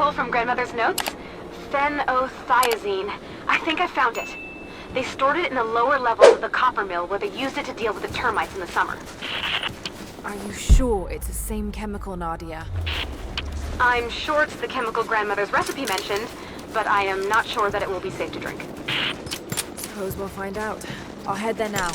chemical from Grandmother's notes? Phenothiazine. I think I found it. They stored it in the lower levels of the copper mill where they used it to deal with the termites in the summer. Are you sure it's the same chemical, Nadia? I'm sure it's the chemical Grandmother's recipe mentioned, but I am not sure that it will be safe to drink. Suppose we'll find out. I'll head there now.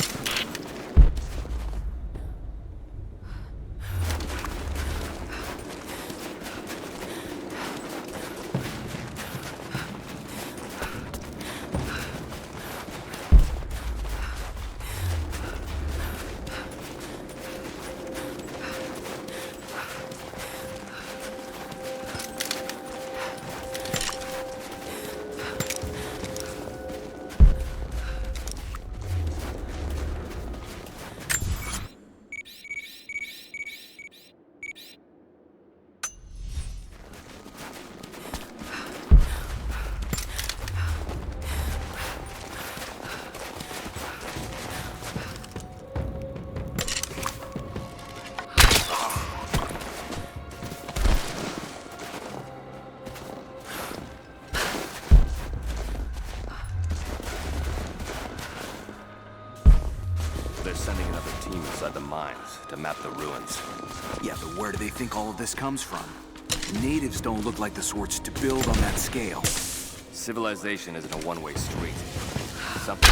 They're sending another team inside the mines to map the ruins. Yeah, but where do they think all of this comes from? Natives don't look like the sorts to build on that scale. Civilization isn't a one-way street. Something...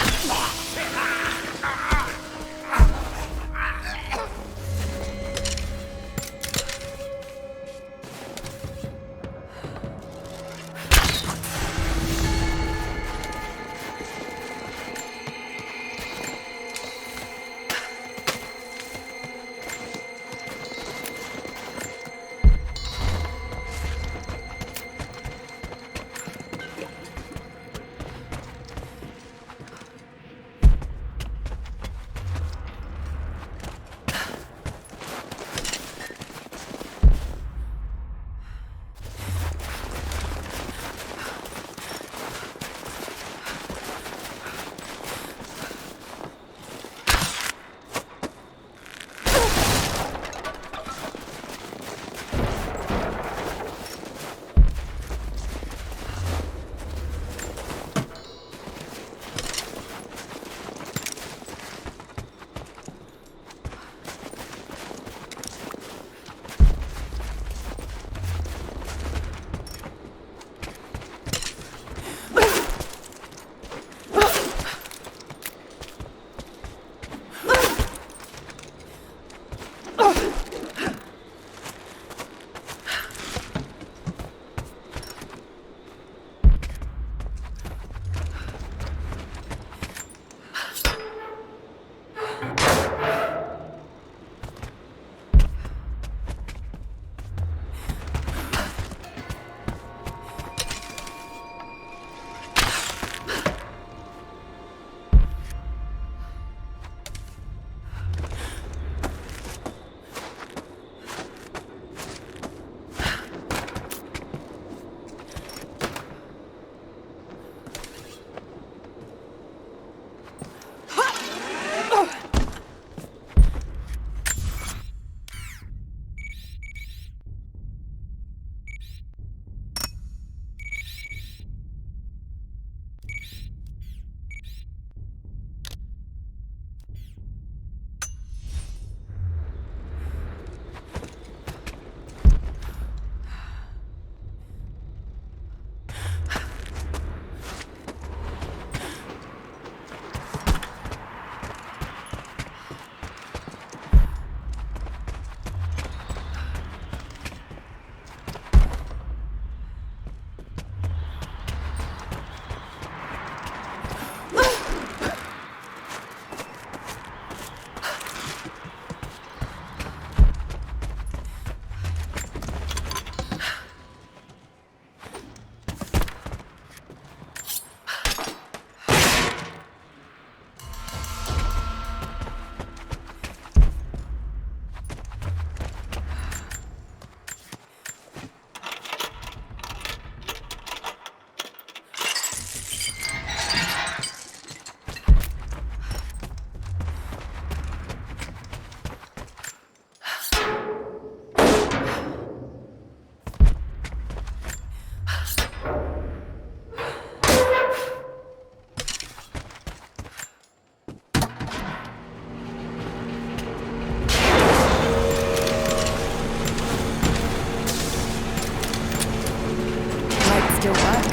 still work?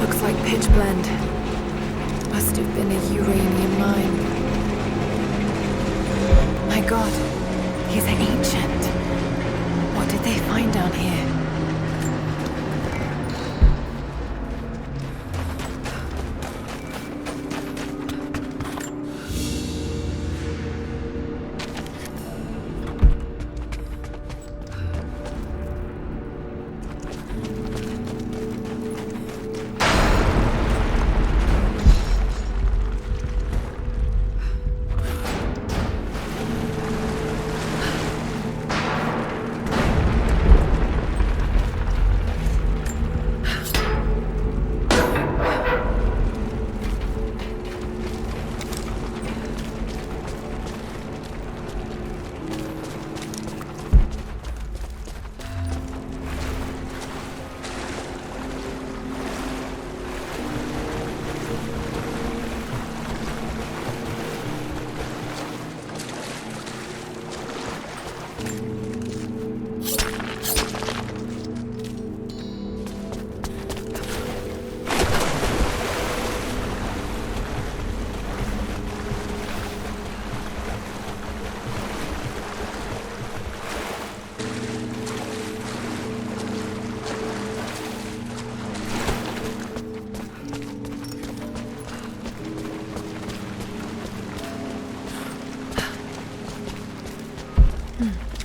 Looks like pitch blende. Must have been a uranium mine. My god, he's ancient. What did they find down here?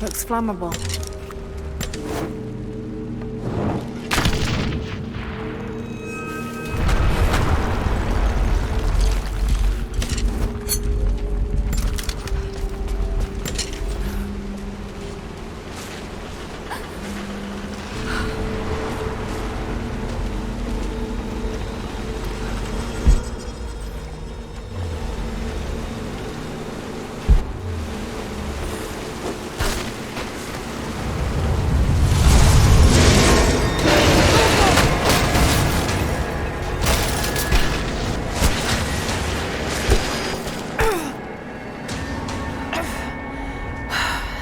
Looks flammable.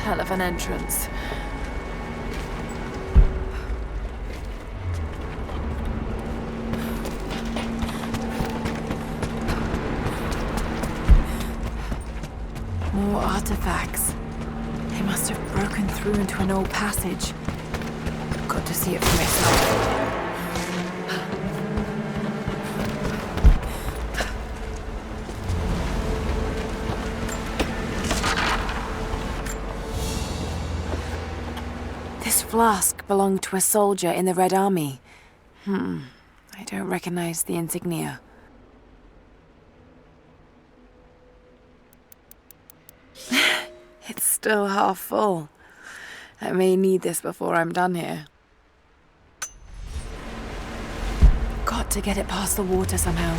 Hell of an entrance. More artifacts. They must have broken through into an old passage. Got to see it for myself. This flask belonged to a soldier in the Red Army. I don't recognize the insignia. It's still half full. I may need this before I'm done here. Got to get it past the water somehow.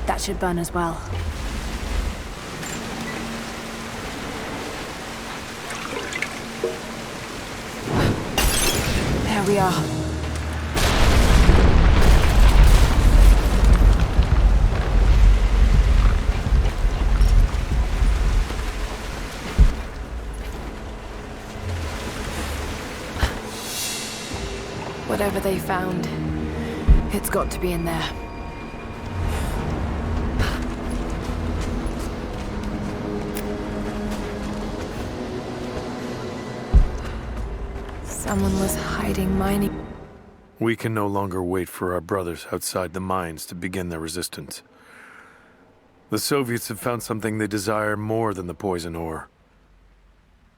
That should burn as well. There we are. Whatever they found, it's got to be in there. Someone was hiding mining. We can no longer wait for our brothers outside the mines to begin their resistance. The Soviets have found something they desire more than the poison ore.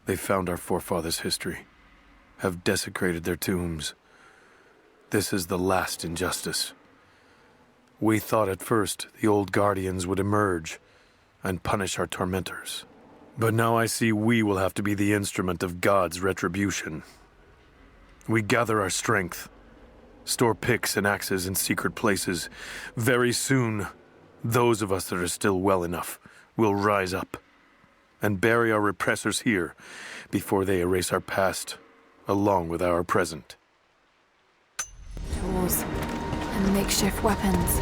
They found our forefathers' history, have desecrated their tombs. This is the last injustice. We thought at first the old guardians would emerge and punish our tormentors. But now I see we will have to be the instrument of God's retribution. We gather our strength, store picks and axes in secret places. Very soon, those of us that are still well enough will rise up and bury our repressors here before they erase our past along with our present. Tools and makeshift weapons.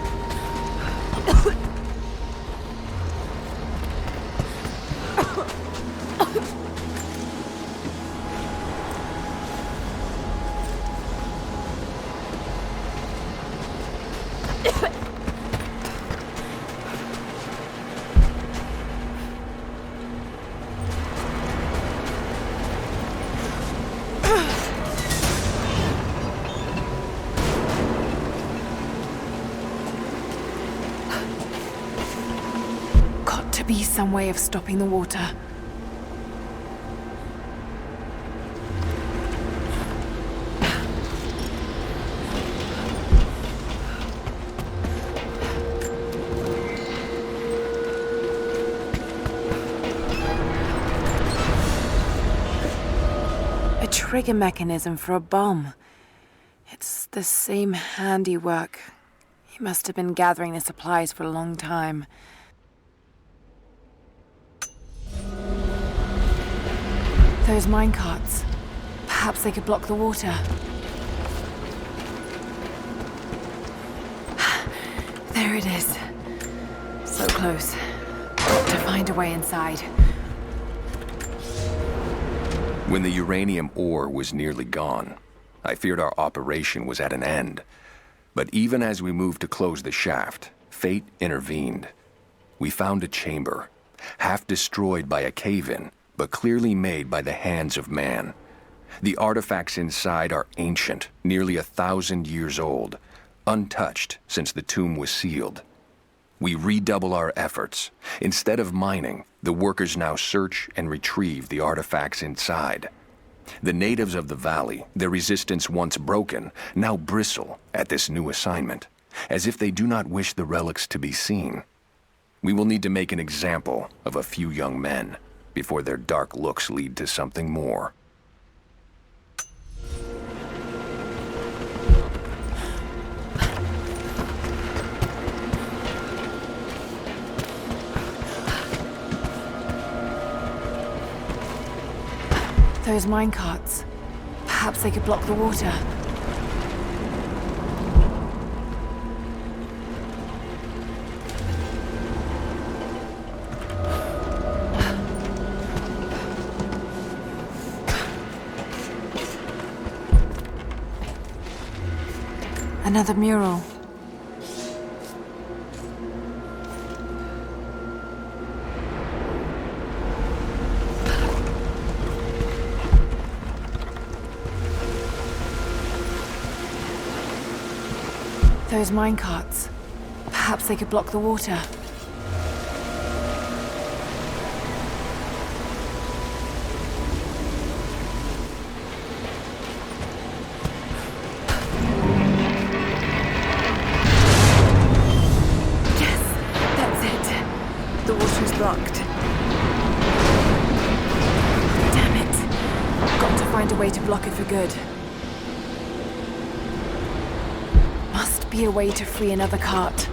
Be some way of stopping the water. A trigger mechanism for a bomb. It's the same handiwork. He must have been gathering the supplies for a long time. Those minecarts. Perhaps they could block the water. There it is. So close. To find a way inside. When the uranium ore was nearly gone, I feared our operation was at an end. But even as we moved to close the shaft, fate intervened. We found a chamber, half destroyed by a cave-in, but clearly made by the hands of man. The artifacts inside are ancient, nearly 1,000 years old, untouched since the tomb was sealed. We redouble our efforts. Instead of mining, the workers now search and retrieve the artifacts inside. The natives of the valley, their resistance once broken, now bristle at this new assignment, as if they do not wish the relics to be seen. We will need to make an example of a few young men before their dark looks lead to something more. Those minecarts. Perhaps they could block the water. Another mural. Those minecarts. Perhaps they could block the water. Blocked. Damn it. Got to find a way to block it for good. Must be a way to free another cart.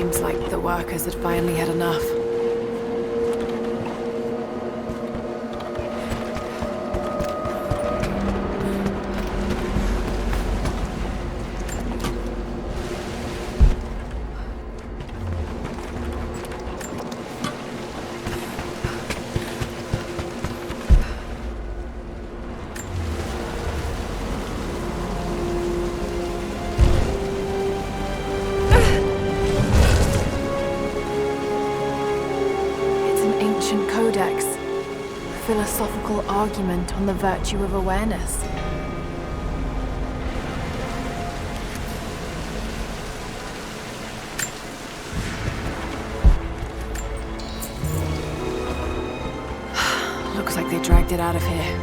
Seems like the workers had finally had enough. Codex. Philosophical argument on the virtue of awareness. Looks like they dragged it out of here.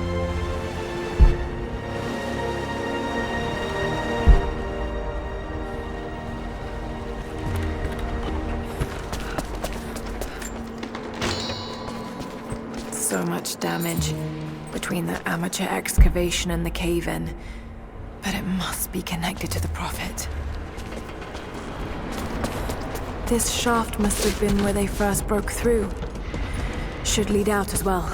So much damage between the amateur excavation and the cave-in, but it must be connected to the Prophet. This shaft must have been where they first broke through. Should lead out as well.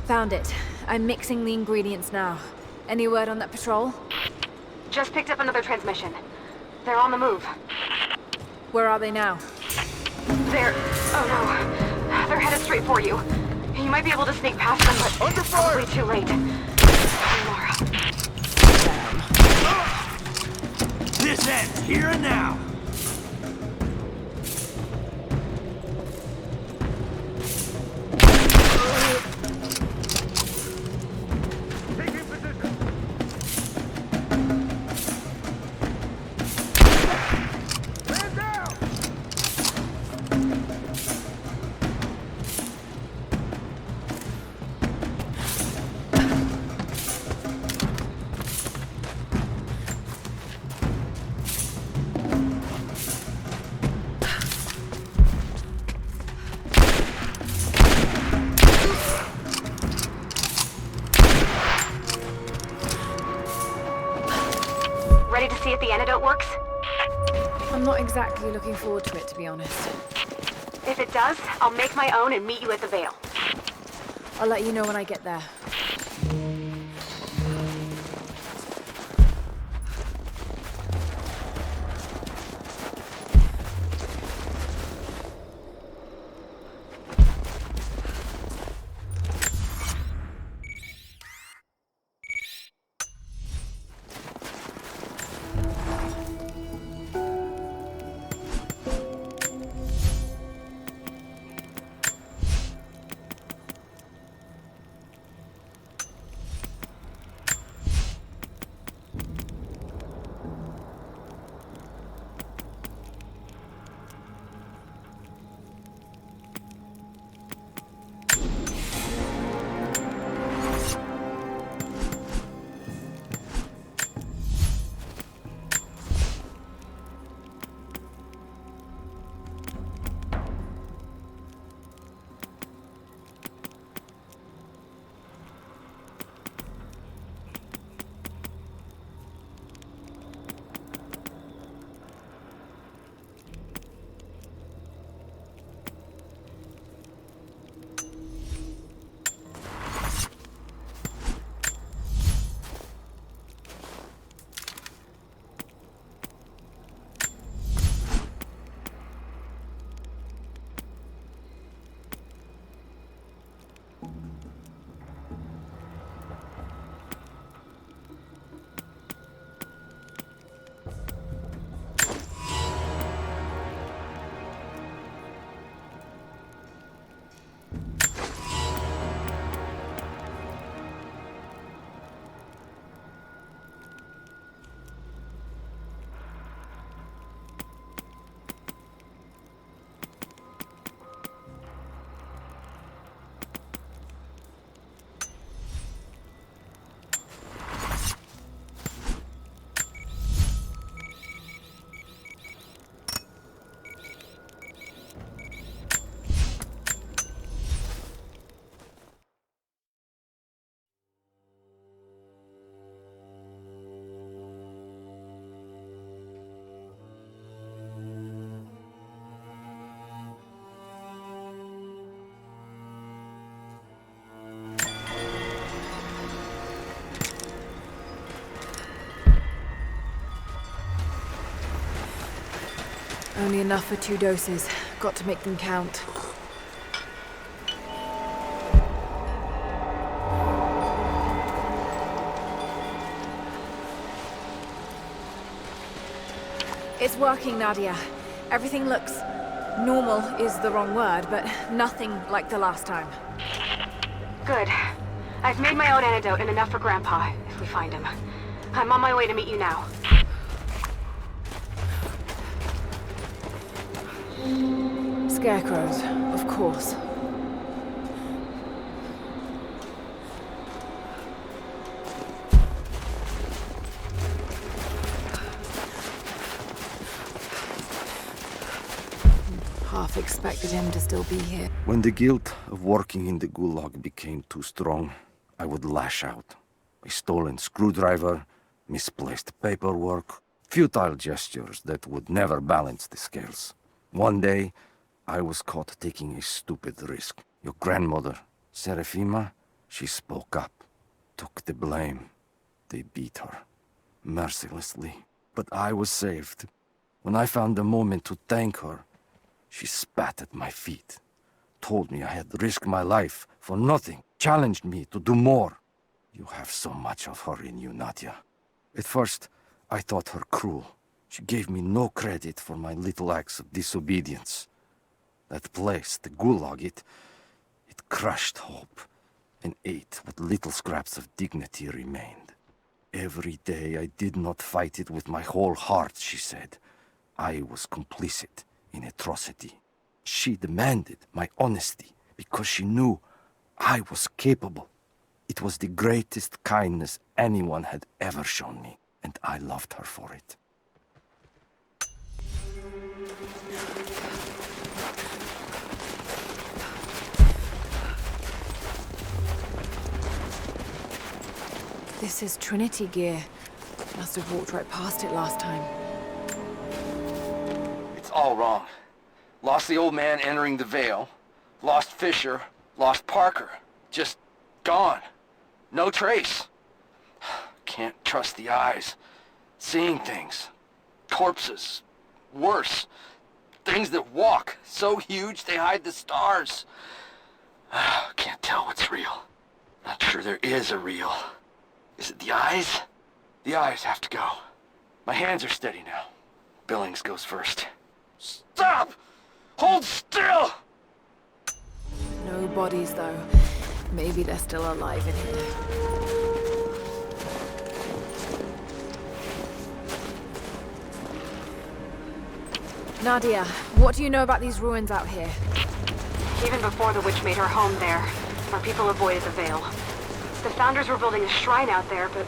Found it. I'm mixing the ingredients now. Any word on that patrol? Just picked up another transmission. They're on the move. Where are they now? Oh no. They're headed straight for you. You might be able to sneak past them, but probably too late. Laura. This ends here and now. Ready to see if the antidote works? I'm not exactly looking forward to it, to be honest. If it does, I'll make my own and meet you at the Vale. I'll let you know when I get there. Only enough for 2 doses. Got to make them count. It's working, Nadia. Everything looks... normal is the wrong word, but nothing like the last time. Good. I've made my own antidote and enough for Grandpa, if we find him. I'm on my way to meet you now. Scarecrows, of course. Half expected him to still be here. When the guilt of working in the Gulag became too strong, I would lash out. A stolen screwdriver, misplaced paperwork, futile gestures that would never balance the scales. One day, I was caught taking a stupid risk. Your grandmother, Serafima, she spoke up, took the blame. They beat her, mercilessly. But I was saved. When I found the moment to thank her, she spat at my feet, told me I had risked my life for nothing, challenged me to do more. You have so much of her in you, Nadia. At first, I thought her cruel. She gave me no credit for my little acts of disobedience. That place, the Gulag, it crushed hope and ate what little scraps of dignity remained. Every day I did not fight it with my whole heart, she said. I was complicit in atrocity. She demanded my honesty because she knew I was capable. It was the greatest kindness anyone had ever shown me, and I loved her for it. This is Trinity gear. Must have walked right past it last time. It's all wrong. Lost the old man entering the Vale. Lost Fisher. Lost Parker. Just gone. No trace. Can't trust the eyes. Seeing things. Corpses. Worse. Things that walk. So huge they hide the stars. Can't tell what's real. Not sure there is a real. Is it the eyes? The eyes have to go. My hands are steady now. Billings goes first. Stop! Hold still! No bodies, though. Maybe they're still alive in here. Nadia, what do you know about these ruins out here? Even before the witch made her home there, our people avoided the Vale. The Founders were building a shrine out there, but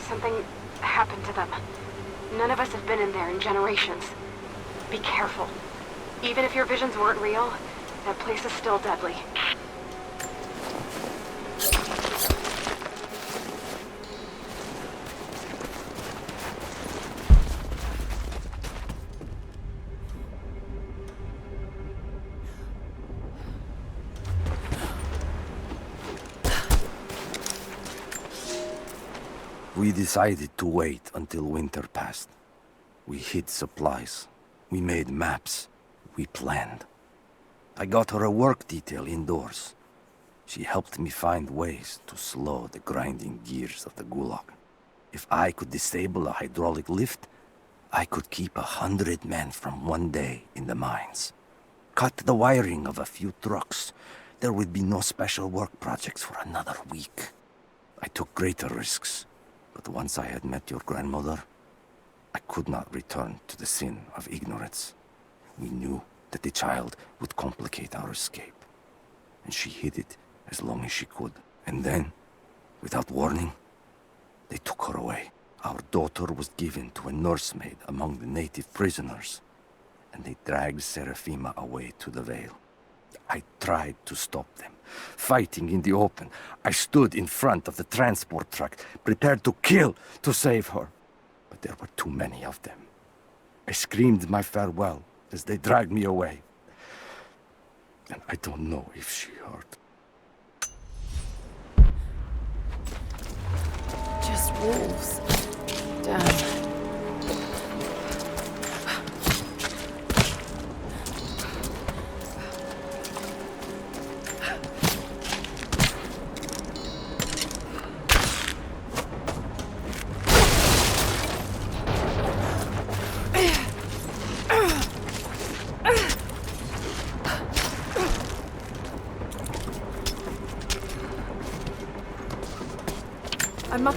something happened to them. None of us have been in there in generations. Be careful. Even if your visions weren't real, that place is still deadly. We decided to wait until winter passed. We hid supplies. We made maps. We planned. I got her a work detail indoors. She helped me find ways to slow the grinding gears of the Gulag. If I could disable a hydraulic lift, I could keep 100 men from one day in the mines. Cut the wiring of a few trucks. There would be no special work projects for another week. I took greater risks. But once I had met your grandmother, I could not return to the sin of ignorance. We knew that the child would complicate our escape, and she hid it as long as she could. And then, without warning, they took her away. Our daughter was given to a nursemaid among the native prisoners, and they dragged Serafima away to the Vale. I tried to stop them, fighting in the open. I stood in front of the transport truck, prepared to kill to save her. But there were too many of them. I screamed my farewell as they dragged me away. And I don't know if she heard. Just wolves. Damn.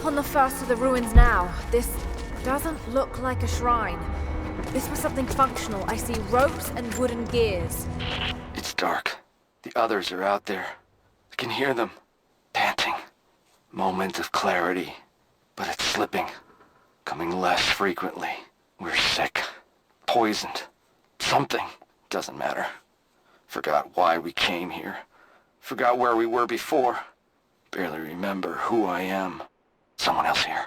on the first of the ruins now. This doesn't look like a shrine. This was something functional. I see ropes and wooden gears. It's dark. The others are out there. I can hear them, panting. Moment of clarity, but it's slipping. Coming less frequently. We're sick. Poisoned. Something. Doesn't matter. Forgot why we came here. Forgot where we were before. Barely remember who I am. Someone else here.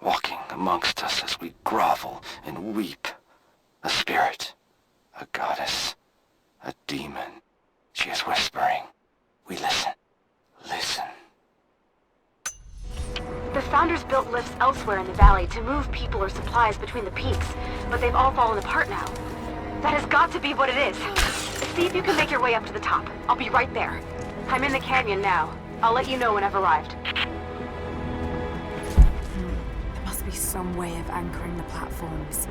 Walking amongst us as we grovel and weep. A spirit. A goddess. A demon. She is whispering. We listen. Listen. The Founders built lifts elsewhere in the valley to move people or supplies between the peaks, but they've all fallen apart now. That has got to be what it is. See if you can make your way up to the top. I'll be right there. I'm in the canyon now. I'll let you know when I've arrived. There must be some way of anchoring the platforms.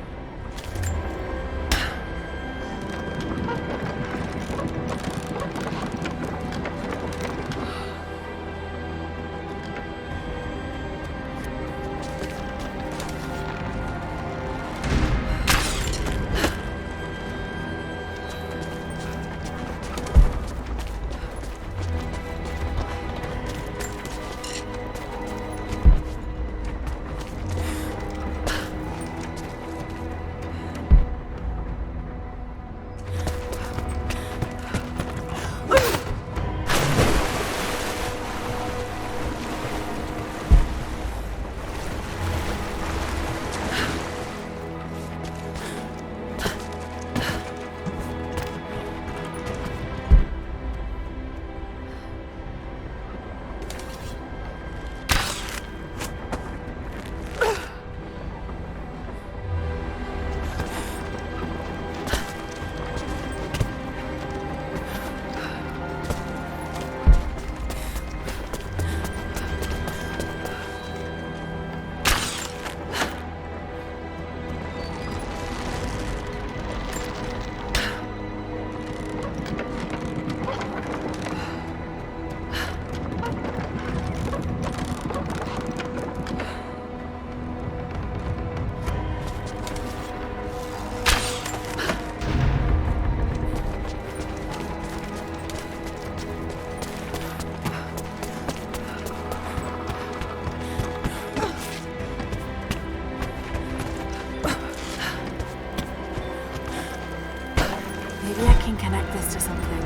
Maybe I can connect this to something.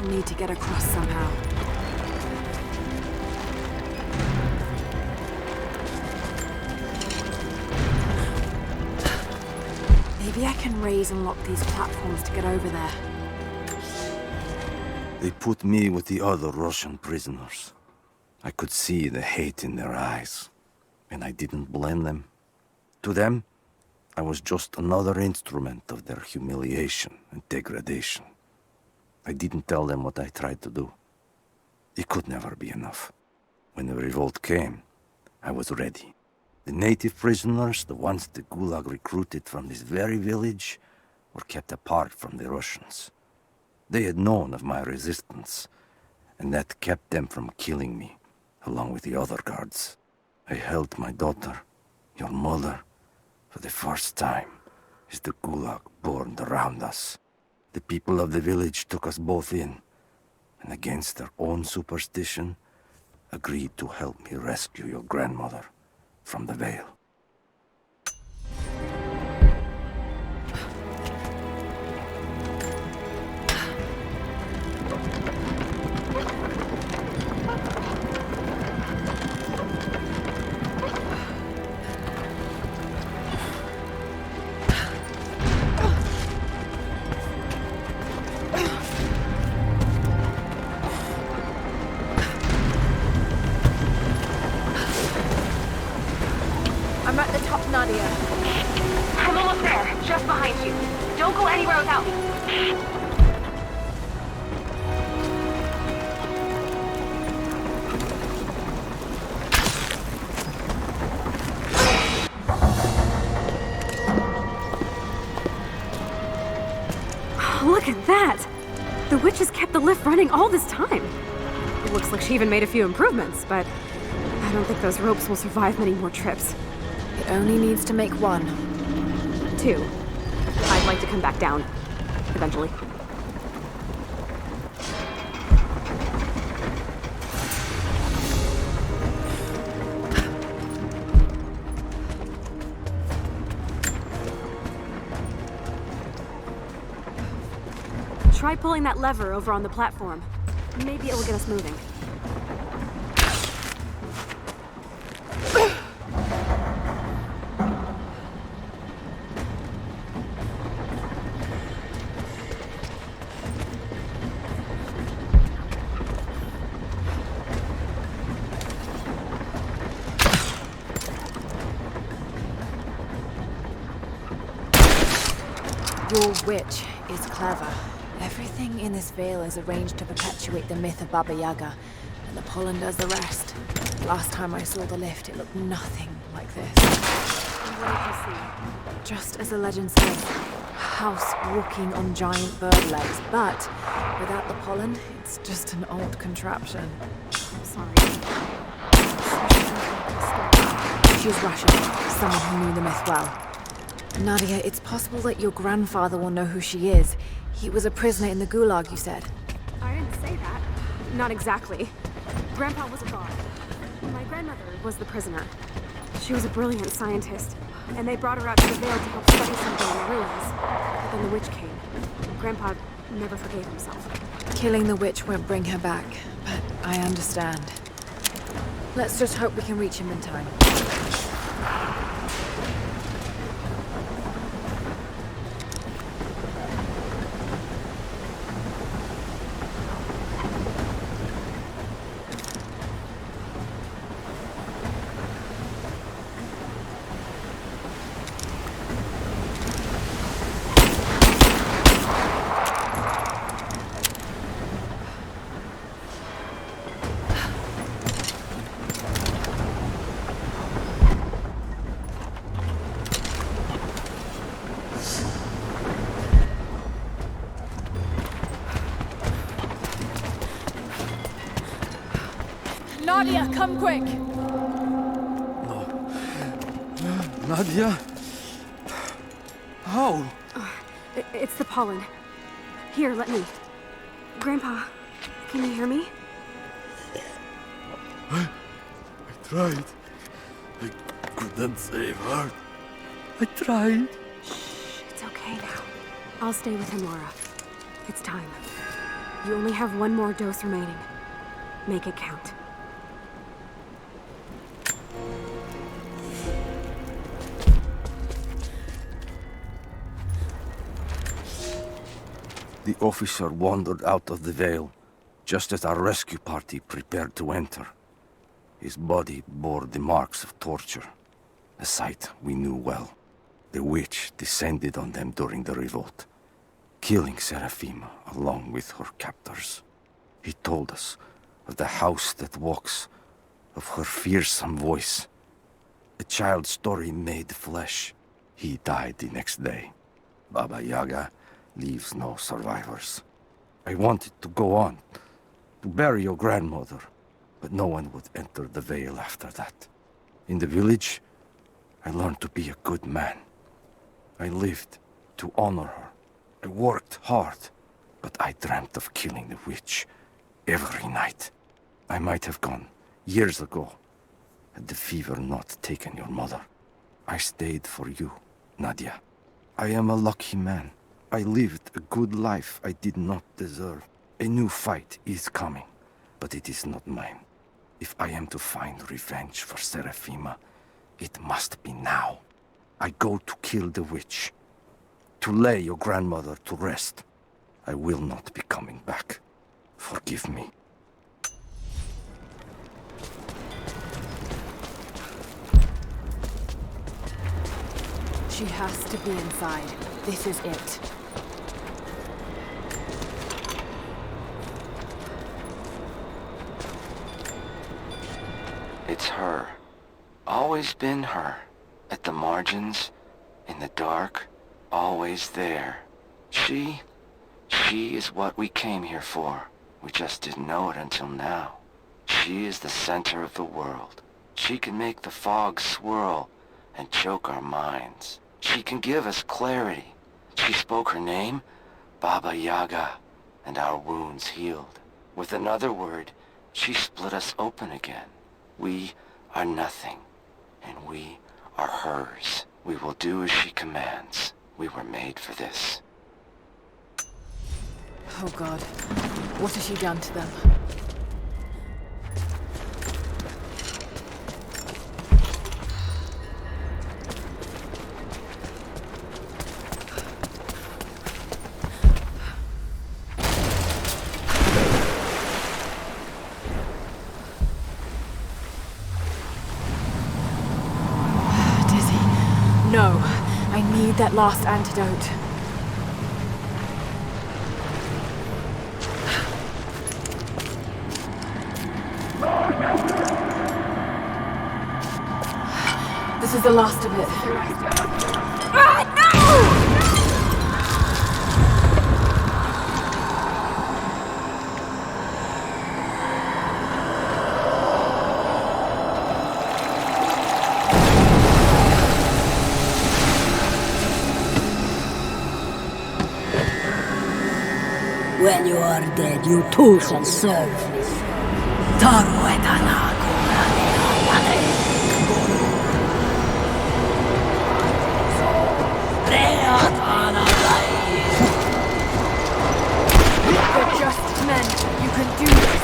Need to get across somehow. Maybe I can raise and lock these platforms to get over there. They put me with the other Russian prisoners. I could see the hate in their eyes, and I didn't blame them. To them, I was just another instrument of their humiliation and degradation. I didn't tell them what I tried to do. It could never be enough. When the revolt came, I was ready. The native prisoners, the ones the Gulag recruited from this very village, were kept apart from the Russians. They had known of my resistance, and that kept them from killing me, along with the other guards. I held my daughter, your mother, for the first time, as the Gulag burned around us. The people of the village took us both in, and against their own superstition, agreed to help me rescue your grandmother from the Veil. trust you. Don't go anywhere without me. Look at that! The witch has kept the lift running all this time. It looks like she even made a few improvements, but I don't think those ropes will survive many more trips. It only needs to make one. 2. I'd like to come back down. Eventually. Try pulling that lever over on the platform. Maybe it'll get us moving. Your witch is clever. Everything in this veil is arranged to perpetuate the myth of Baba Yaga, and the pollen does the rest. Last time I saw the lift, it looked nothing like this. And what did you see? Just as the legend says, a house walking on giant bird legs, but without the pollen, it's just an old contraption. I'm sorry. She's Russian, someone who knew the myth well. Nadia, it's possible that your grandfather will know who she is. He was a prisoner in the Gulag, you said. I didn't say that. Not exactly. Grandpa was a guard. My grandmother was the prisoner. She was a brilliant scientist, and they brought her out to the Vale to help study something in the ruins. But then the witch came. Grandpa never forgave himself. Killing the witch won't bring her back, but I understand. Let's just hope we can reach him in time. Nadia, come quick! Nadia? How? It's the pollen. Here, let me. Grandpa, can you hear me? I tried. I couldn't save her. I tried. Shh, it's okay now. I'll stay with him, Laura. It's time. You only have one more dose remaining. Make it count. The officer wandered out of the Vale, just as our rescue party prepared to enter. His body bore the marks of torture, a sight we knew well. The witch descended on them during the revolt, killing Seraphima along with her captors. He told us of the house that walks, of her fearsome voice. A child's story made flesh. He died the next day. Baba Yaga leaves no survivors. I wanted to go on, to bury your grandmother, but no one would enter the Vale after that. In the village, I learned to be a good man. I lived to honor her. I worked hard, but I dreamt of killing the witch every night. I might have gone years ago, had the fever not taken your mother. I stayed for you, Nadia. I am a lucky man. I lived a good life I did not deserve. A new fight is coming, but it is not mine. If I am to find revenge for Seraphima, it must be now. I go to kill the witch, to lay your grandmother to rest. I will not be coming back. Forgive me. She has to be inside. This is it. It's her. Always been her. At the margins, in the dark, always there. She is what we came here for. We just didn't know it until now. She is the center of the world. She can make the fog swirl and choke our minds. She can give us clarity. She spoke her name, Baba Yaga, and our wounds healed. With another word, she split us open again. We are nothing, and we are hers. We will do as she commands. We were made for this. Oh God. What has she done to them? No, I need that last antidote. This is the last of it. When you are dead, you too shall serve. Taru et anaku They're just men. You can do this.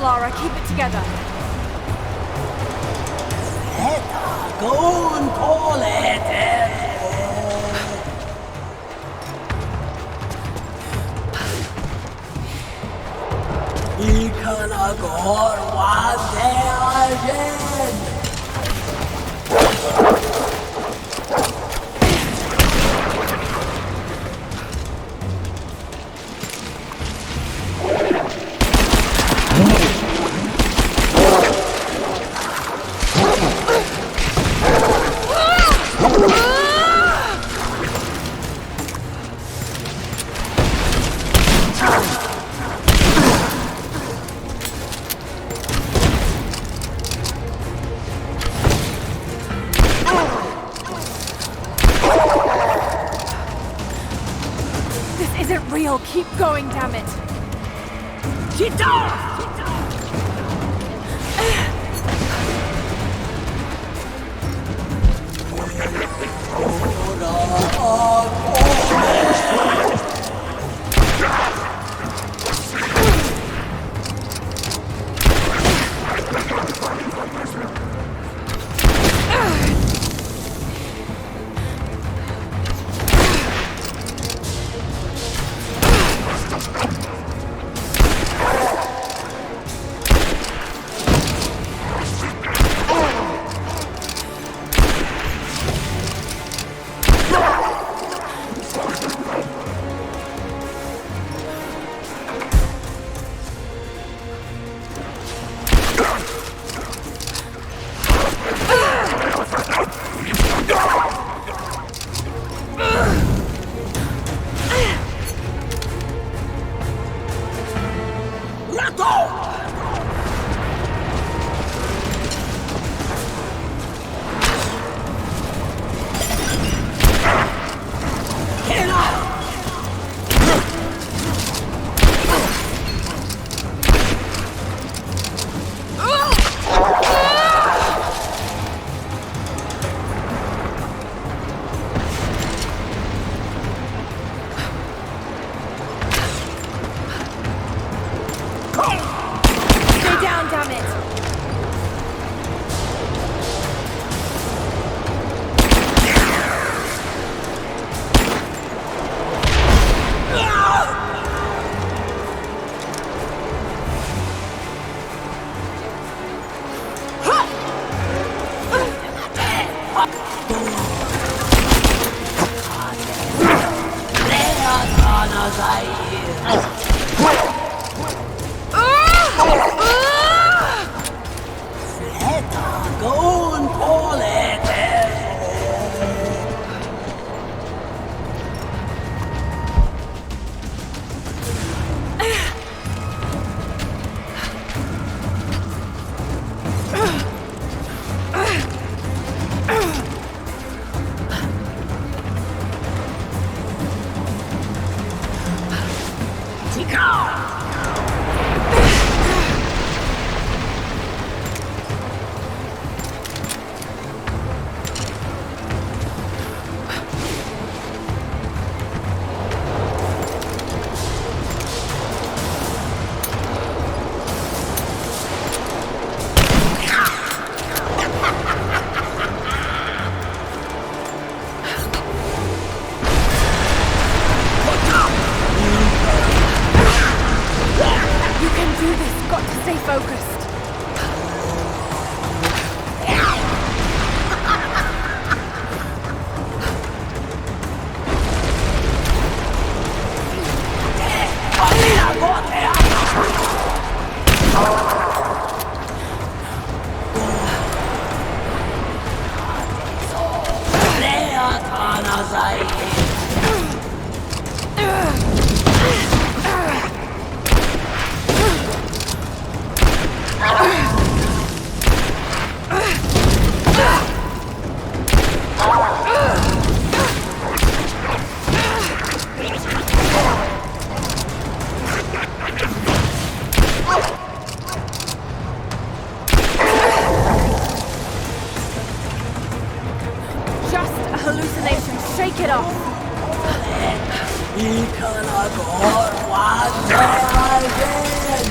Lara. Keep it together. Gon polete. Ikanagor wande ajen. Isn't real. Keep going, damn it. Ikanagor wande ajen.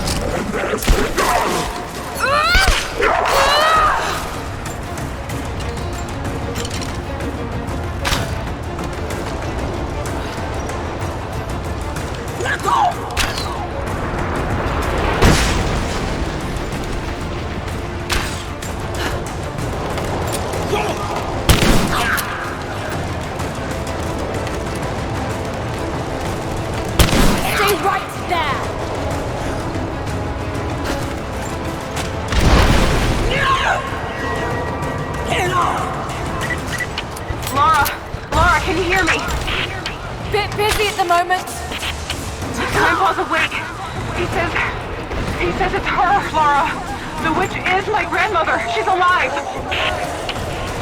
Busy at the moment. Grandpa's awake. He says it's her, Laura. The witch is my grandmother. She's alive.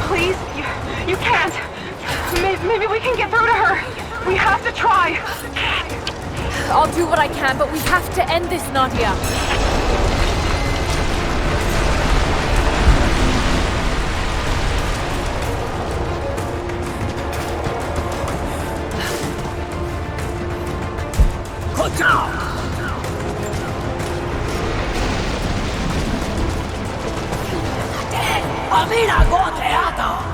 Please, you can't. Maybe we can get through to her. We have to try. I'll do what I can, but we have to end this, Nadia. Amina go teatro!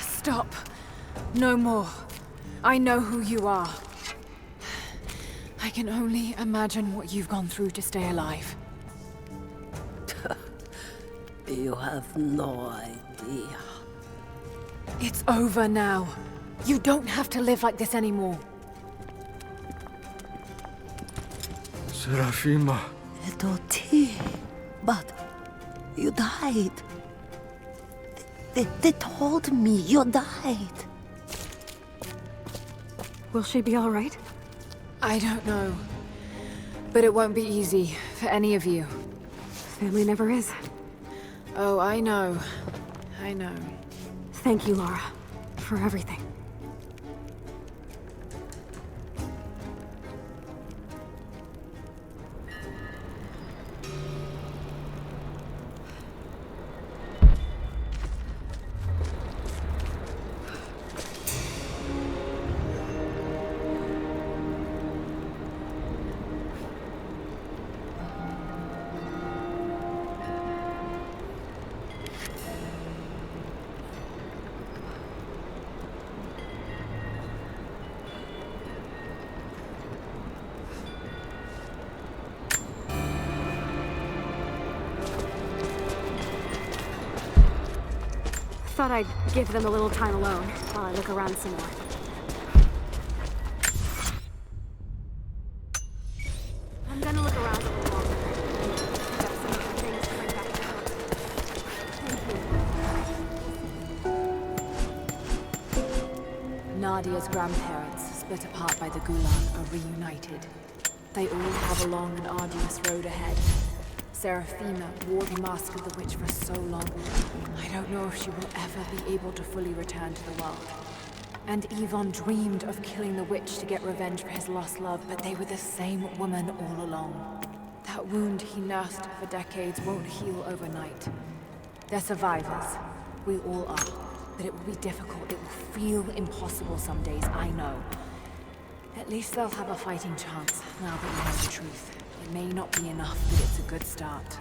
Stop. No more. I know who you are. I can only imagine what you've gone through to stay alive. You have no idea. It's over now. You don't have to live like this anymore. Serafima. Doti, but you died. They told me you died. Will she be all right? I don't know. But it won't be easy for any of you. Family never is. Oh, I know. I know. Thank you, Laura, for everything. thought I'd give them a little time alone while I look around some more. I'm gonna look around a little longer. Pick up some of the things to bring back to home. Thank you. Nadia's grandparents, split apart by the Gulag, are reunited. They all have a long and arduous road ahead. Seraphina wore the mask of the witch for so long. I don't know if she will ever be able to fully return to the world. And Yvonne dreamed of killing the witch to get revenge for his lost love, but they were the same woman all along. That wound he nursed for decades won't heal overnight. They're survivors. We all are. But it will be difficult. It will feel impossible some days, I know. At least they'll have a fighting chance, now that we know the truth. It may not be enough, but it's a good start.